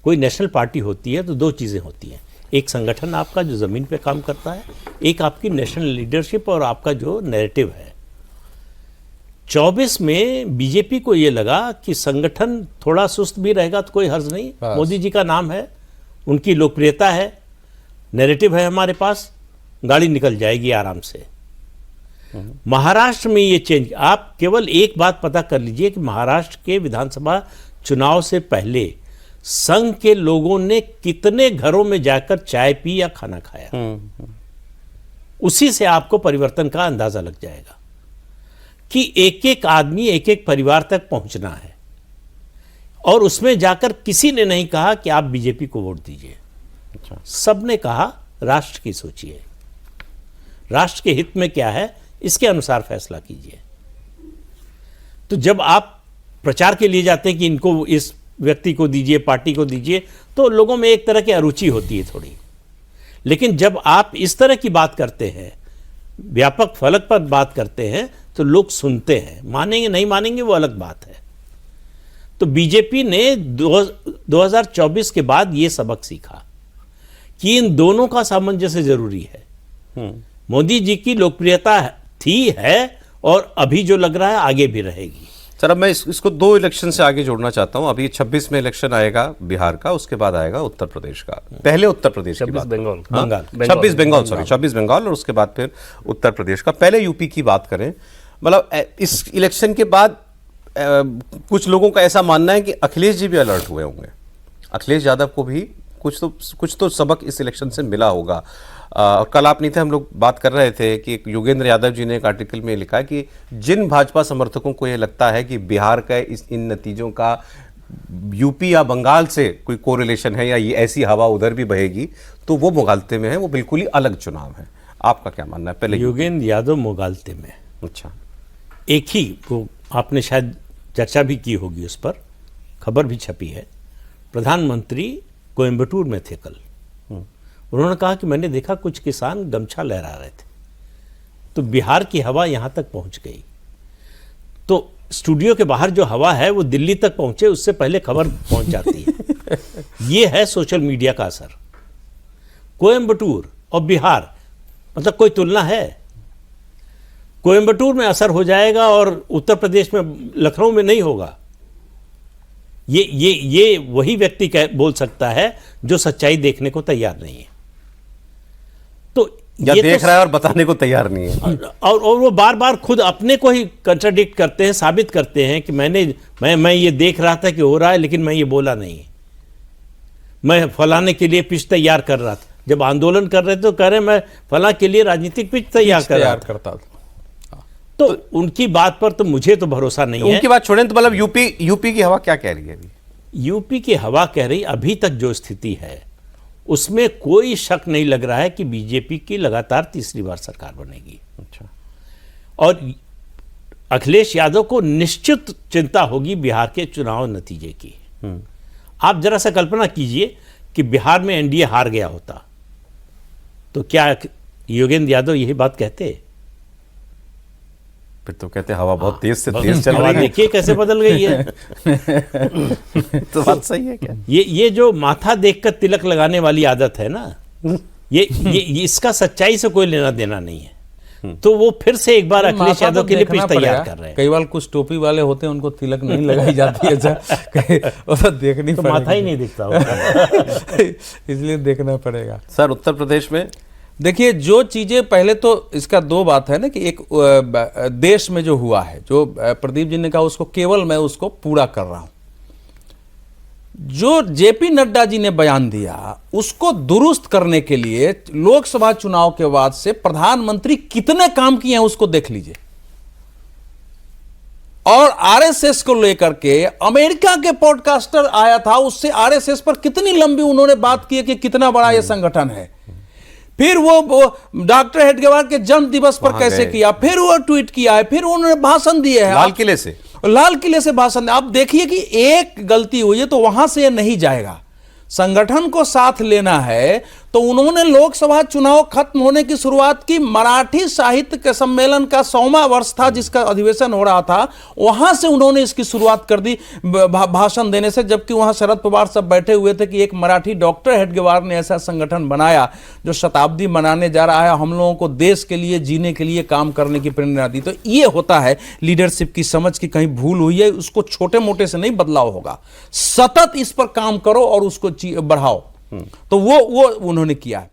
कोई national party होती है तो दो चीज़ें होती हैं, एक संगठन आपका जो ज़मीन पे काम करता है, एक आपकी नेशनल लीडरशिप और आपका जो नैरेटिव है। 24 में बीजेपी को ये लगा कि संगठन थोड़ा सुस्त भी रहेगा तो कोई हर्ज नहीं, मोदी जी का नाम है, उनकी लोकप्रियता है, नैरेटिव है हमारे पास, गाड़ी निकल जाएगी आराम से। महाराष्ट्र में ये चेंज, आप केवल एक बात पता कर लीजिए कि महाराष्ट्र के विधानसभा चुनाव से पहले संघ के लोगों ने कितने घरों में जाकर चाय पी या खाना खाया, उसी से आपको परिवर्तन का अंदाजा लग जाएगा कि एक एक आदमी एक एक परिवार तक पहुंचना है। और उसमें जाकर किसी ने नहीं कहा कि आप बीजेपी को वोट दीजिए, सबने कहा राष्ट्र की सोचिए, राष्ट्र के हित में क्या है इसके अनुसार फैसला कीजिए। तो जब आप प्रचार के लिए जाते हैं कि इनको, इस व्यक्ति को दीजिए, पार्टी को दीजिए, तो लोगों में एक तरह की अरुचि होती है थोड़ी। लेकिन जब आप इस तरह की बात करते हैं, व्यापक फलक पर बात करते हैं, तो लोग सुनते हैं, मानेंगे नहीं मानेंगे वो अलग बात है। तो बीजेपी ने 2024 के बाद ये सबक सीखा कि इन दोनों का सामंजस्य जरूरी है। मोदी जी की लोकप्रियता थी, है, और अभी जो लग रहा है आगे भी रहेगी। सर अब मैं इसको दो इलेक्शन से आगे जोड़ना चाहता हूं। अभी 26 में इलेक्शन आएगा बिहार का, उसके बाद आएगा उत्तर प्रदेश का। पहले उत्तर प्रदेश की बात, 26 बंगाल और उसके बाद फिर उत्तर प्रदेश का। पहले यूपी की बात करें, मतलब इस इलेक्शन के बाद कुछ लोगों का ऐसा मानना है कि अखिलेश जी भी अलर्ट हुए होंगे, अखिलेश यादव को भी कुछ तो सबक इस इलेक्शन से मिला होगा। और कल आप नहीं थे, हम लोग बात कर रहे थे कि योगेंद्र यादव जी ने एक आर्टिकल में लिखा कि जिन भाजपा समर्थकों को ये लगता है कि बिहार का इन नतीजों का यूपी या बंगाल से कोई कोरिलेशन है या ये ऐसी हवा उधर भी बहेगी, तो वो मुगालते में है, वो बिल्कुल ही अलग चुनाव है। आपका क्या मानना है? पहले योगेंद्र यादव मुगालते में, अच्छा, एक ही वो आपने शायद चर्चा भी की होगी, उस पर खबर भी छपी है। प्रधानमंत्री कोयम्बटूर में थे कल, उन्होंने कहा कि मैंने देखा कुछ किसान गमछा लहरा रहे थे, तो बिहार की हवा यहाँ तक पहुँच गई। तो स्टूडियो के बाहर जो हवा है वो दिल्ली तक पहुँचे उससे पहले खबर पहुँच जाती है। ये है सोशल मीडिया का असर। कोयम्बटूर और बिहार, मतलब कोई तुलना है? कोयम्बटूर में असर हो जाएगा और उत्तर प्रदेश में, लखनऊ में नहीं होगा। ये वही व्यक्ति बोल सकता है जो सच्चाई देखने को तैयार नहीं है। तो या ये देख रहा है और बताने को तैयार नहीं है, और वो बार बार खुद अपने को ही कंट्राडिक्ट करते हैं, साबित करते हैं कि मैं ये देख रहा था कि हो रहा है, लेकिन मैं ये बोला नहीं, मैं फलाने के लिए पिच तैयार कर रहा था। जब आंदोलन कर रहे थे तो कह रहे मैं फला के लिए राजनीतिक पिच तैयार करता था। तो उनकी बात पर तो मुझे तो भरोसा नहीं है। उनकी बात छोड़ें, तो मतलब यूपी की हवा क्या कह रही है अभी? यूपी की हवा कह रही, अभी तक जो स्थिति है उसमें कोई शक नहीं लग रहा है कि बीजेपी की लगातार तीसरी बार सरकार बनेगी। अच्छा। और अखिलेश यादव को निश्चित चिंता होगी बिहार के चुनाव नतीजे की। आप जरा सा कल्पना कीजिए कि बिहार में एनडीए हार गया होता तो क्या योगेंद्र यादव यही बात कहते? फिर तो कहते हवा बहुत तेज से तेज चल रही है। देखिए कैसे बदल गई है। तो बात सही है क्या? ये जो माथा देखकर तिलक लगाने वाली आदत है ना, ये इसका सच्चाई से कोई लेना देना नहीं है। तो वो फिर से एक बार अखिलेश यादव के लिए पिच तैयार कर रहे हैं। कई बार कुछ टोपी वाले होते हैं, उनको तिलक नहीं लगाई जाती है, तो देखनी तो माथा ही नहीं दिखता होगा। इसलिए देखना पड़ेगा। सर उत्तर प्रदेश में देखिए, जो चीजें पहले तो इसका दो बात है ना कि एक देश में जो हुआ है, जो प्रदीप जी ने कहा उसको केवल मैं उसको पूरा कर रहा हूं। जो जेपी नड्डा जी ने बयान दिया उसको दुरुस्त करने के लिए लोकसभा चुनाव के बाद से प्रधानमंत्री कितने काम किए हैं उसको देख लीजिए। और आरएसएस को लेकर के अमेरिका के पॉडकास्टर आया था, उससे आरएसएस पर कितनी लंबी उन्होंने बात की कि कितना बड़ा यह संगठन है। फिर वो डॉक्टर हेडगेवार के जन्म दिवस पर कैसे किया, फिर वो ट्वीट किया है, फिर उन्होंने भाषण दिए हैं लाल किले से भाषण। आप देखिए कि एक गलती हुई है तो वहां से ये नहीं जाएगा। संगठन को साथ लेना है तो उन्होंने लोकसभा चुनाव खत्म होने की शुरुआत की मराठी साहित्य के सम्मेलन का 100वां वर्ष था जिसका अधिवेशन हो रहा था, वहां से उन्होंने इसकी शुरुआत कर दी भाषण देने से, जबकि वहां शरद पवार सब बैठे हुए थे कि एक मराठी डॉक्टर हेडगेवार ने ऐसा संगठन बनाया जो शताब्दी मनाने जा रहा है, हम लोगों को देश के लिए जीने के लिए काम करने की प्रेरणा दी। तो ये होता है लीडरशिप की समझ की कहीं भूल हुई है, उसको छोटे मोटे से नहीं बदलाव होगा, सतत इस पर काम करो और उसको बढ़ाओ। तो वो उन्होंने किया है।